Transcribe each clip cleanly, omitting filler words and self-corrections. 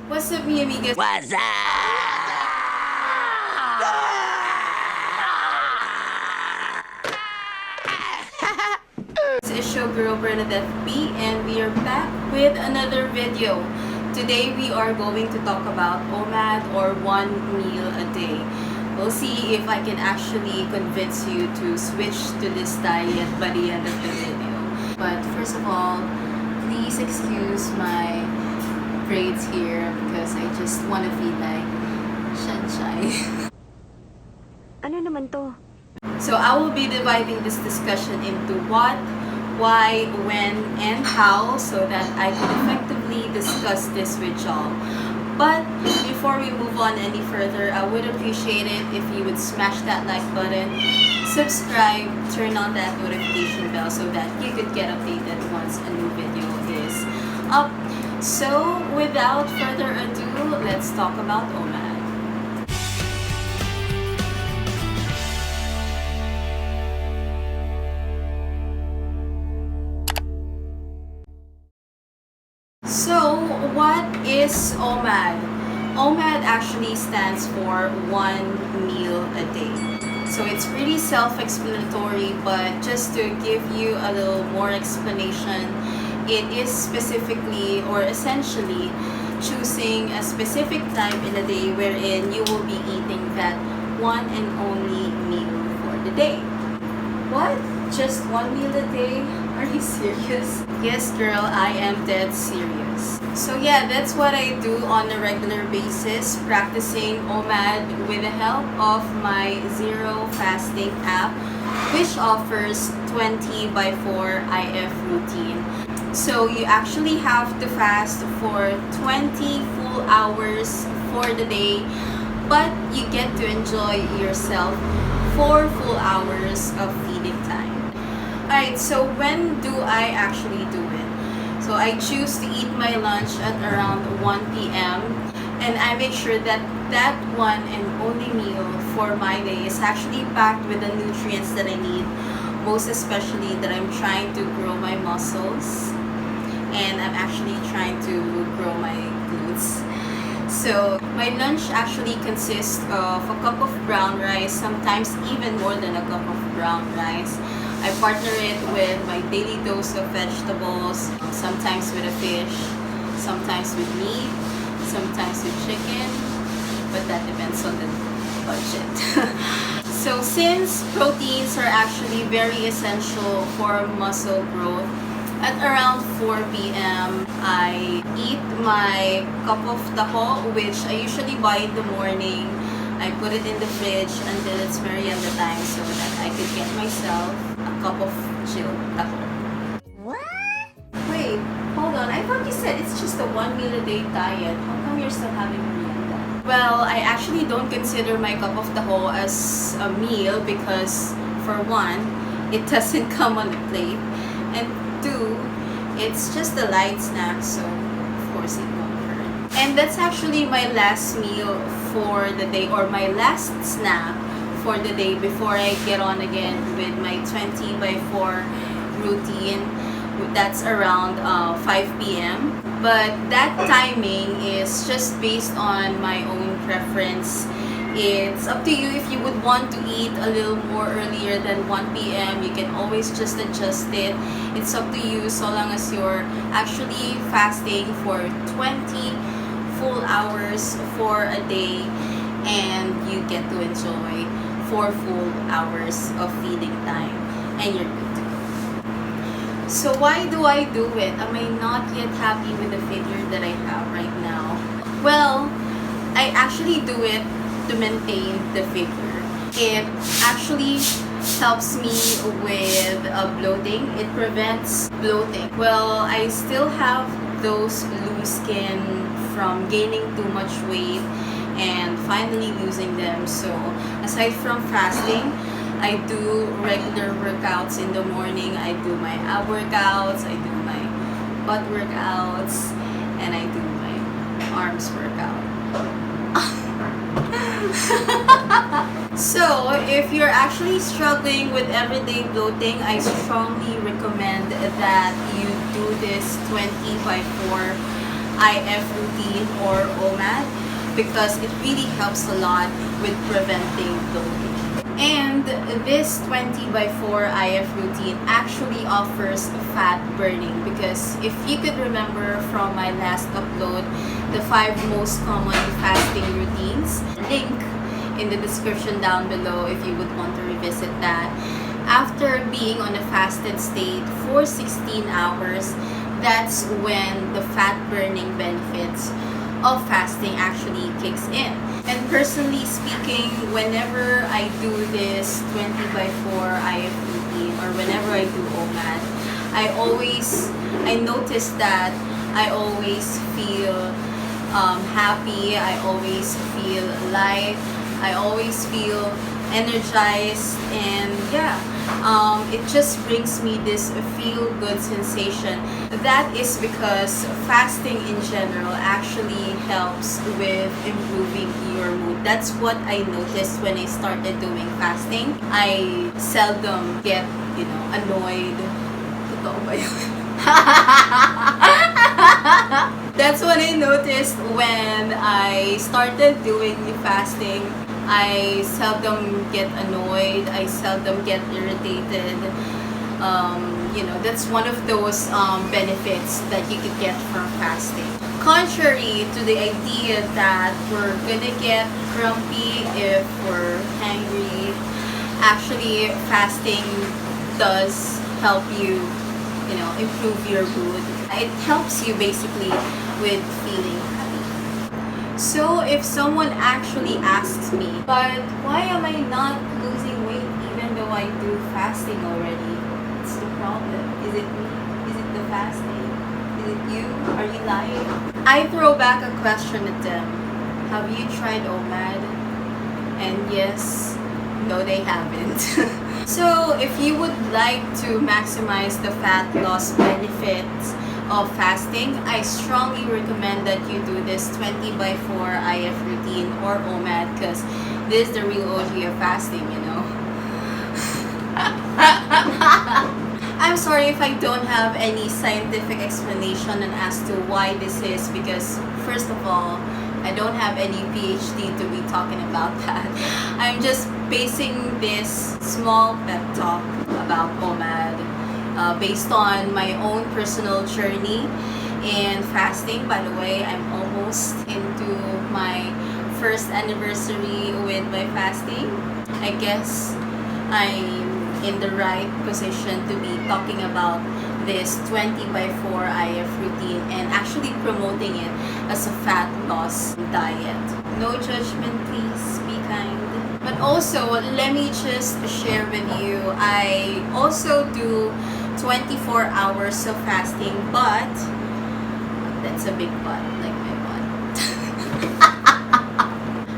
What's up, me amigas? What's up? This is your girl Bernadette B, and we are back with another video. Today we are going to talk about OMAD, or one meal a day. We'll see if I can actually convince you to switch to this diet by the end of the video. But first of all, please excuse my braids here because I just want to feel like sunshine. Ano naman to? So I will be dividing this discussion into what, why, when, and how, so that I can effectively discuss this with y'all. But before we move on any further, I would appreciate it if you would smash that like button, subscribe, turn on that notification bell so that you could get updated once a new video is up. So without further ado, let's talk about OMAD. So, what is OMAD? OMAD actually stands for one meal a day. So it's pretty self-explanatory, but just to give you a little more explanation, it is specifically or essentially choosing a specific time in the day wherein you will be eating that one and only meal for the day. What? Just one meal a day? Are you serious? Yes, girl, I am dead serious. So yeah, that's what I do on a regular basis, practicing OMAD with the help of my Zero Fasting app, which offers 20 by 4 IF routine. So you actually have to fast for 20 full hours for the day, but you get to enjoy yourself 4 full hours of feeding time. Alright, so when do I actually do it? So I choose to eat my lunch at around 1 p.m. and I make sure that that one and only meal for my day is actually packed with the nutrients that I need, most especially that I'm trying to grow my muscles and I'm actually trying to grow my glutes. So my lunch actually consists of a cup of brown rice, sometimes even more than a cup of brown rice. I partner it with my daily dose of vegetables, sometimes with a fish, sometimes with meat, sometimes with chicken, but that depends on the budget. So since proteins are actually very essential for muscle growth, at around 4 p.m., I eat my cup of taho, which I usually buy in the morning. I put it in the fridge until it's merienda time so that I could get myself a cup of chilled taho. What? Wait, hold on. I thought you said it's just a one meal a day diet. How come you're still having merienda? Well, I actually don't consider my cup of taho as a meal because, for one, it doesn't come on the plate. And two, it's just a light snack, so of course it won't hurt. And that's actually my last meal for the day, or my last snack for the day before I get on again with my 20 by 4 routine. That's around 5 p.m. But that timing is just based on my own preference. It's up to you if you would want to eat a little more earlier than 1 p.m. You can always just adjust it. It's up to you so long as you're actually fasting for 20 full hours for a day and you get to enjoy 4 full hours of feeding time and you're good to go. So why do I do it? Am I not yet happy with the figure that I have right now? Well, I actually do it to maintain the figure. It actually helps me with bloating. It prevents bloating. Well, I still have those loose skin from gaining too much weight and finally losing them. So aside from fasting, I do regular workouts in the morning. I do my ab workouts, I do my butt workouts, and I do my arms workout. So, if you're actually struggling with everyday bloating, I strongly recommend that you do this 20 by 4 IF routine or OMAD because it really helps a lot with preventing bloating. And this 20x4 IF routine actually offers fat burning because if you could remember from my last upload, the 5 most common fasting routines, link in the description down below if you would want to revisit that. After being on a fasted state for 16 hours, that's when the fat burning benefits of fasting actually kicks in. And personally speaking, whenever I do this 20x4 IF routine or whenever I do OMAD, I notice that I always feel happy, I always feel light, I always feel energized, and it just brings me this feel-good sensation. That is because fasting in general actually helps with improving your mood. That's what I noticed when I started doing fasting. I seldom get, annoyed. Totoo ba yun? That's what I noticed when I started doing the fasting. I seldom get annoyed, I seldom get irritated. That's one of those benefits that you could get from fasting. Contrary to the idea that we're gonna get grumpy if we're hangry, actually fasting does help you, improve your mood. It helps you basically with feeling happy. So if someone actually asks me, but why am I not losing weight even though I do fasting already? What's the problem? Is it me? Is it the fasting? Is it you? Are you lying? I throw back a question at them. Have you tried OMAD? And yes, no they haven't. So if you would like to maximize the fat loss benefits of fasting, I strongly recommend that you do this 20x4 IF routine or OMAD because this is the real OG of fasting, I'm sorry if I don't have any scientific explanation as to why this is because first of all, I don't have any PhD to be talking about that. I'm just basing this small pep talk about OMAD based on my own personal journey in fasting. By the way, I'm almost into my first anniversary with my fasting. I guess I'm in the right position to be talking about this 20x4 IF routine and actually promoting it as a fat loss diet. No judgment, please. Be kind. But also, let me just share with you, I also do 24 hours of fasting, but that's a big but, like my butt.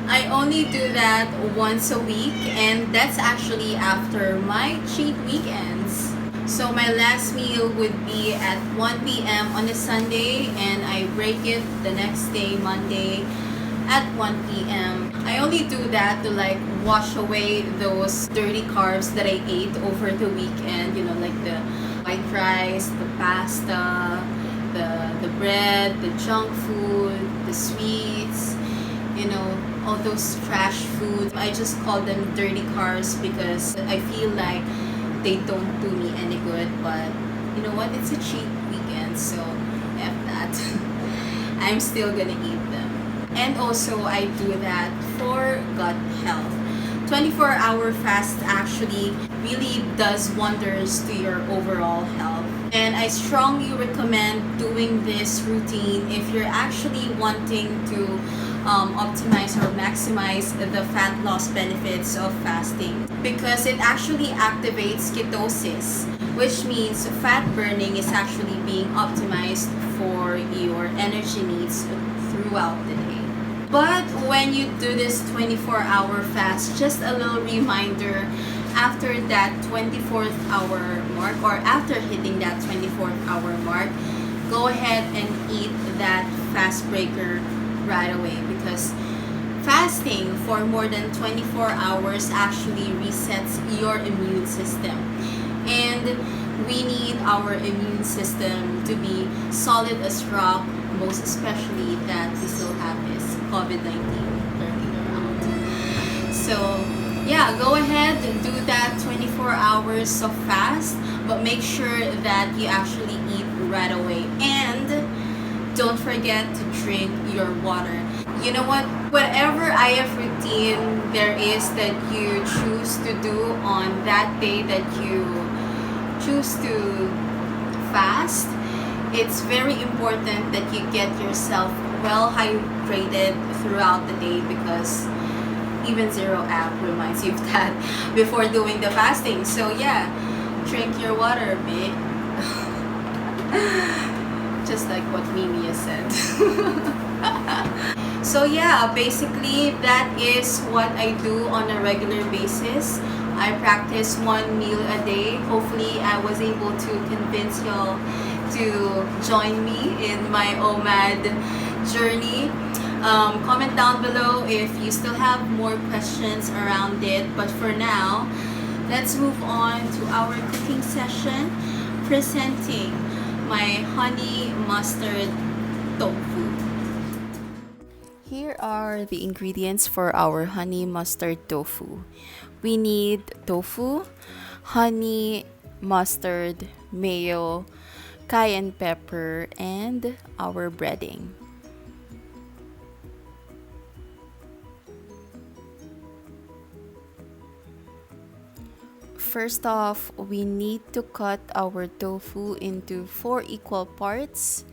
I only do that once a week, and that's actually after my cheat weekends. So my last meal would be at 1 p.m. on a Sunday, and I break it the next day, Monday, at 1 p.m. I only do that to wash away those dirty carbs that I ate over the weekend, like the white rice, the pasta, the bread, the junk food, the sweets, all those trash food. I just call them dirty carbs because I feel like they don't do me any good, but you know what? It's a cheat weekend, so F that. I'm still gonna eat them. And also, I do that for gut health. 24-hour fast actually really does wonders to your overall health. And I strongly recommend doing this routine if you're actually wanting to optimize or maximize the fat loss benefits of fasting, because it actually activates ketosis, which means fat burning is actually being optimized for your energy needs throughout the day. But when you do this 24-hour fast, just a little reminder, after that 24th hour mark, or after hitting that 24th hour mark, go ahead and eat that fast breaker right away, because fasting for more than 24 hours actually resets your immune system, and we need our immune system to be solid as rock most especially that we still have this COVID-19 lurking around. So yeah, go ahead and do that 24 hours of fast, but make sure that you actually eat right away, and don't forget to drink your water. You know what? Whatever IF routine there is that you choose to do on that day that you choose to fast, it's very important that you get yourself well hydrated throughout the day, because even Zero app reminds you of that before doing the fasting. So yeah, drink your water, babe. Just like what Mimi said. So yeah, basically that is what I do on a regular basis. I practice one meal a day. Hopefully I was able to convince y'all to join me in my OMAD journey. Comment down below if you still have more questions around it. But for now, let's move on to our cooking session, presenting my honey mustard tofu. Here are the ingredients for our honey mustard tofu. We need tofu, honey, mustard, mayo, cayenne pepper, and our breading. First off, we need to cut our tofu into 4 equal parts.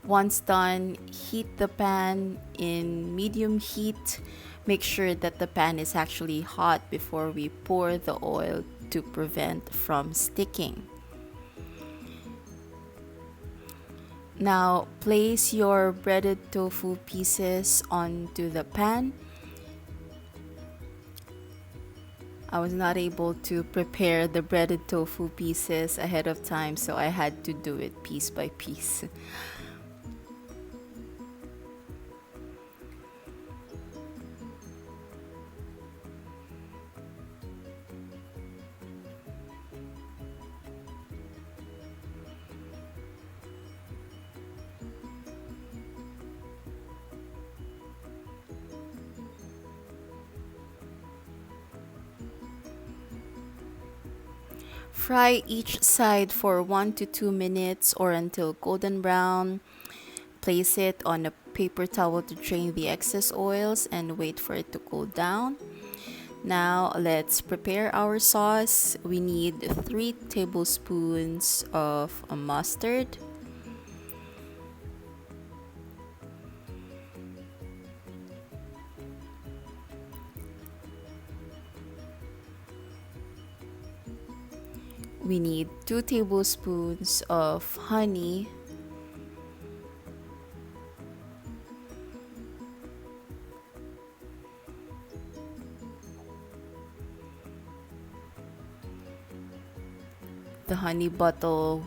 Once done, heat the pan in medium heat. Make sure that the pan is actually hot before we pour the oil to prevent from sticking. Now, place your breaded tofu pieces onto the pan. I was not able to prepare the breaded tofu pieces ahead of time, so I had to do it piece by piece. Fry each side for 1 to 2 minutes or until golden brown. Place it on a paper towel to drain the excess oils and wait for it to cool down. Now let's prepare our sauce. We need 3 tablespoons of mustard, we need 2 tablespoons of honey, the honey bottle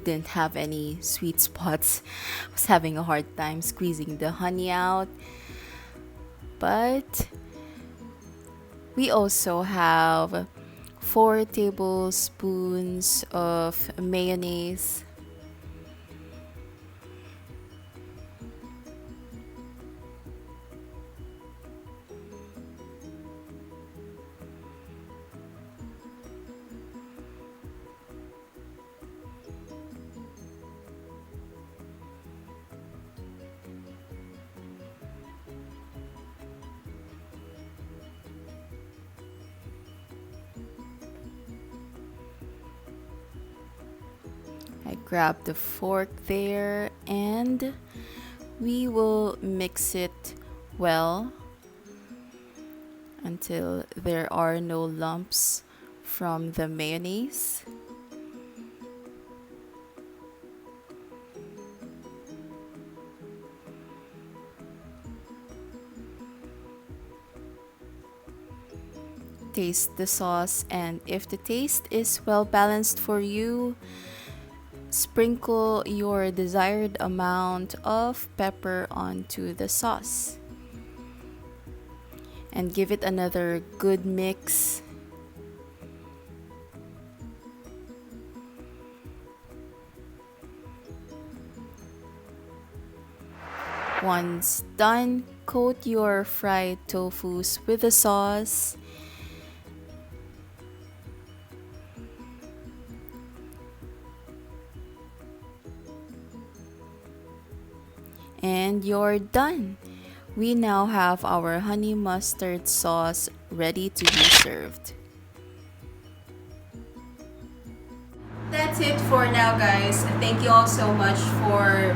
didn't have any sweet spots. I was having a hard time squeezing the honey out. But we also have 4 tablespoons of mayonnaise, I grab the fork there and we will mix it well until there are no lumps from the mayonnaise. Taste the sauce, and if the taste is well balanced for you, sprinkle your desired amount of pepper onto the sauce and give it another good mix. Once done, coat your fried tofus with the sauce. And you're done. We now have our honey mustard sauce ready to be served. That's it for now, guys. Thank you all so much for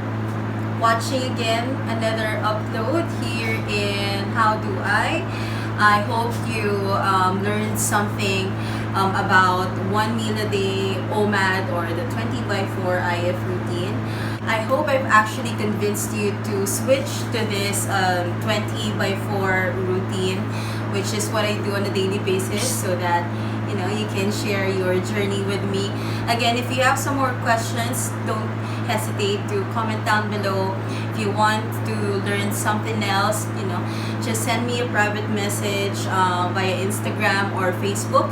watching again another upload here in How Do I hope you learned something about 1 meal a day OMAD or the 20 by 4 IF routine. I hope I've actually convinced you to switch to this 20 by 4 routine, which is what I do on a daily basis, so that you can share your journey with me. Again, if you have some more questions, don't hesitate to comment down below. If you want to learn something else, just send me a private message via Instagram or Facebook.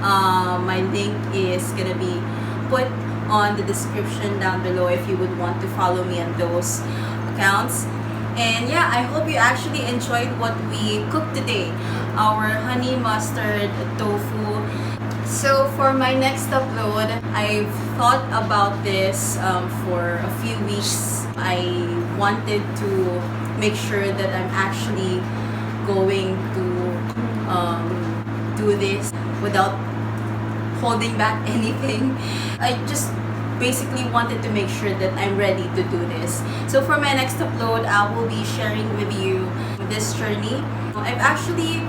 My link is gonna be put on the description down below if you would want to follow me on those accounts. And yeah, I hope you actually enjoyed what we cooked today, our honey mustard tofu. So for my next upload, I've thought about this for a few weeks. I wanted to make sure that I'm actually going to do this without holding back anything. I just basically wanted to make sure that I'm ready to do this. So for my next upload, I will be sharing with you this journey. I've actually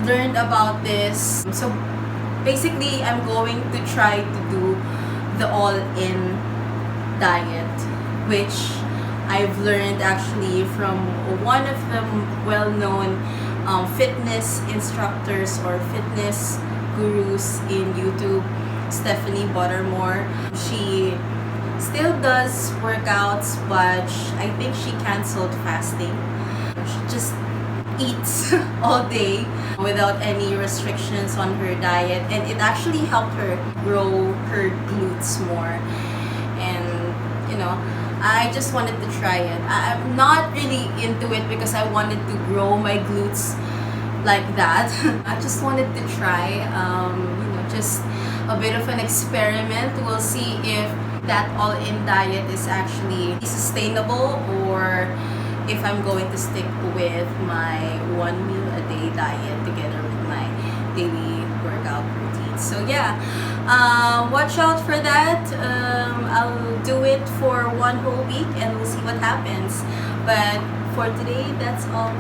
learned about this. So basically, I'm going to try to do the all-in diet, which I've learned actually from one of the well-known fitness instructors or fitness gurus in YouTube, Stephanie Buttermore. She still does workouts, but I think she canceled fasting. She just eats all day without any restrictions on her diet, and it actually helped her grow her glutes more. And I just wanted to try it. I'm not really into it because I wanted to grow my glutes like that. I just wanted to try, just a bit of an experiment. We'll see if that all-in diet is actually sustainable, or if I'm going to stick with my 1 meal a day diet together with my daily workout routine. So yeah, watch out for that. I'll do it for 1 whole week and we'll see what happens. But for today, that's all.